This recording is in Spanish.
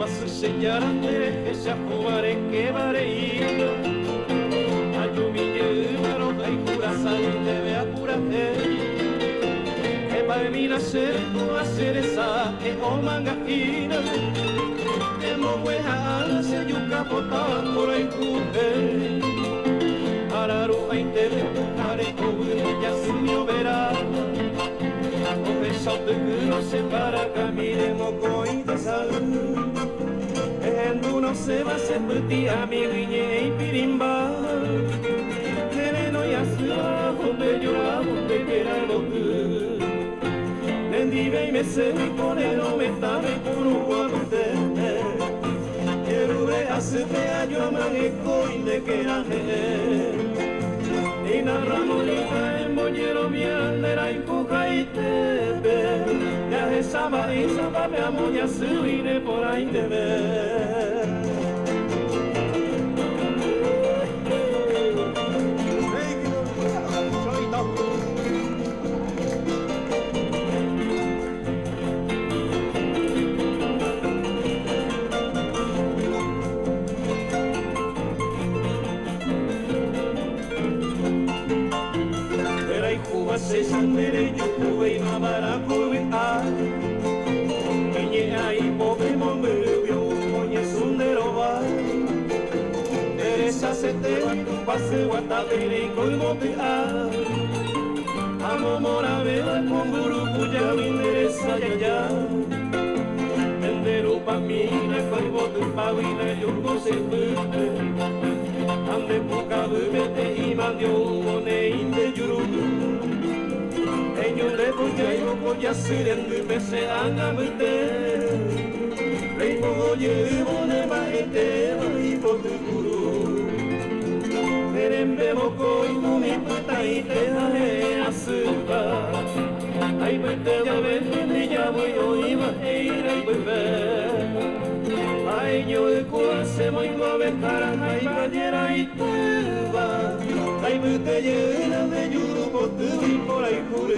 すしやらんでしゃほわれけばれいあゆみゆまろかいくらさんでべあくらへえばえみなせとあせれさえおまがいなえもwe ha se yu ka pota por ai ku e araru ai te kare ku ya su yo verano o beso de no se para camine mo coi de sal en uno se va se puti a mi viñe y pirimba nene no ya su o be llora o be quera lo que nendi ve me se pone no me está me por un guapo te quiero ver hace te año man e coi de quera y narramolita en moñero miel de la empuja y te ve ya esa va me amo ya subiré por ahí te ve se sandere yo tuve y mamara kubi a Miñe ahí pobre mombe vio moñe sundero va Teresa se te va tu pase guatabere y colmo te a Amo mora vela con guru cuya interesa ya ya Mendero pa mina colmo tu pavina yo no se pude Ande poca bebete y mandio mone inde yuru Yo le voy a ir voy a hacer en mi pese anga mete Rey voy a majete y por tu guru Merembe moco y mi puta y te dale azúcar Ay vete ya vete ya voy a ir a beber Ay yo de cual se voy a aventar ay ballera y te va Ay vete llena de yuru por tu y por ahí jure